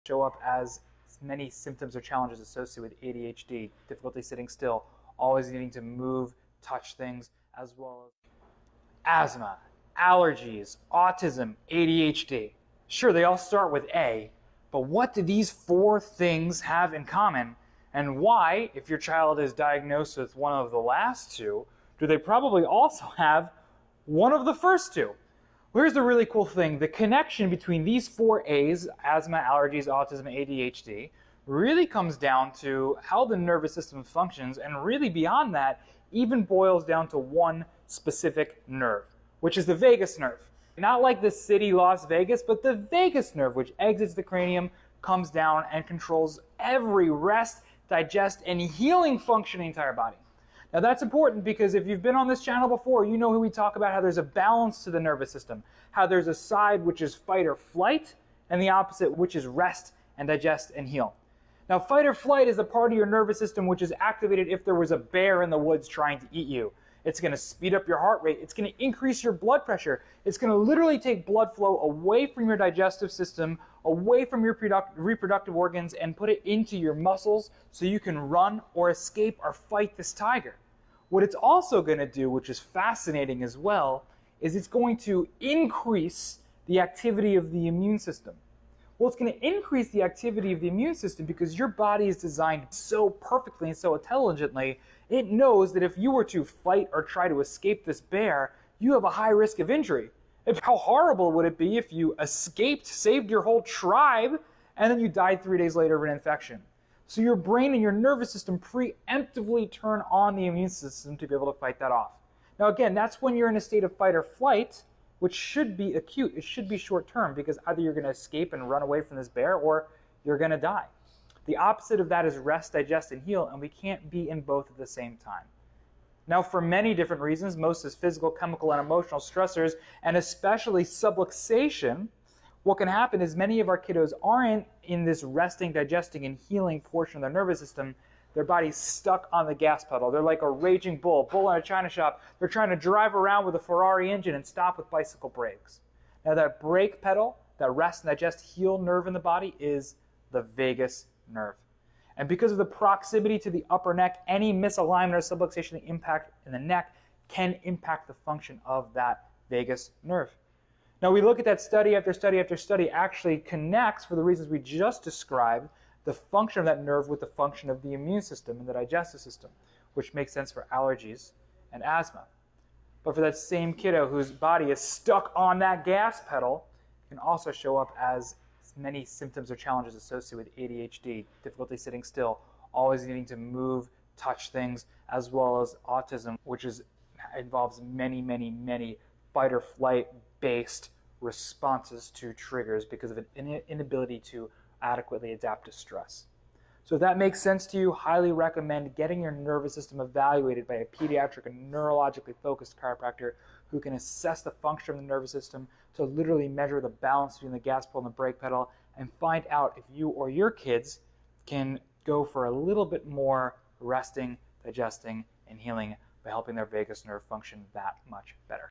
show up as many symptoms or challenges associated with ADHD, difficulty sitting still, always needing to move, touch things, as well as asthma, allergies, autism, ADHD. Sure, they all start with A, but what do these four things have in common? And why, if your child is diagnosed with one of the last two, do they probably also have one of the first two? Well, here's the really cool thing. The connection between these four A's, asthma, allergies, autism, and ADHD, really comes down to how the nervous system functions, and really beyond that, even boils down to one specific nerve, which is the vagus nerve. Not like the city Las Vegas, but the vagus nerve, which exits the cranium, comes down, and controls every rest, digest, and healing function in the entire body. Now that's important because if you've been on this channel before, you know we talk about how there's a balance to the nervous system, how there's a side which is fight or flight, and the opposite which is rest and digest and heal. Now fight or flight is the part of your nervous system which is activated if there was a bear in the woods trying to eat you. It's going to speed up your heart rate. It's going to increase your blood pressure. It's going to literally take blood flow away from your digestive system, away from your reproductive organs, and put it into your muscles so you can run or escape or fight this tiger. What it's also going to do, which is fascinating as well, is it's going to increase the activity of the immune system. Well, it's going to increase the activity of the immune system because your body is designed so perfectly and so intelligently. It knows that if you were to fight or try to escape this bear, you have a high risk of injury. How horrible would it be if you escaped, saved your whole tribe, and then you died 3 days later of an infection? So your brain and your nervous system preemptively turn on the immune system to be able to fight that off. Now again, that's when you're in a state of fight or flight, which should be acute. It should be short term because either you're going to escape and run away from this bear or you're going to die. The opposite of that is rest, digest, and heal, and we can't be in both at the same time. Now, for many different reasons, most is physical, chemical, and emotional stressors, and especially subluxation, what can happen is many of our kiddos aren't in this resting, digesting, and healing portion of their nervous system. Their body's stuck on the gas pedal. They're like a raging bull in a china shop. They're trying to drive around with a Ferrari engine and stop with bicycle brakes. Now that brake pedal, that rest, digest, heal nerve in the body is the vagus nerve. And because of the proximity to the upper neck, any misalignment or subluxation impact in the neck can impact the function of that vagus nerve. Now we look at that study after study after study actually connects, for the reasons we just described, the function of that nerve with the function of the immune system and the digestive system, which makes sense for allergies and asthma. But for that same kiddo whose body is stuck on that gas pedal, it can also show up as many symptoms or challenges associated with ADHD, difficulty sitting still, always needing to move, touch things, as well as autism, which involves many fight or flight based responses to triggers because of an inability to adequately adapt to stress. So if that makes sense to you, highly recommend getting your nervous system evaluated by a pediatric and neurologically focused chiropractor who can assess the function of the nervous system to literally measure the balance between the gas pedal and the brake pedal and find out if you or your kids can go for a little bit more resting, digesting, and healing by helping their vagus nerve function that much better.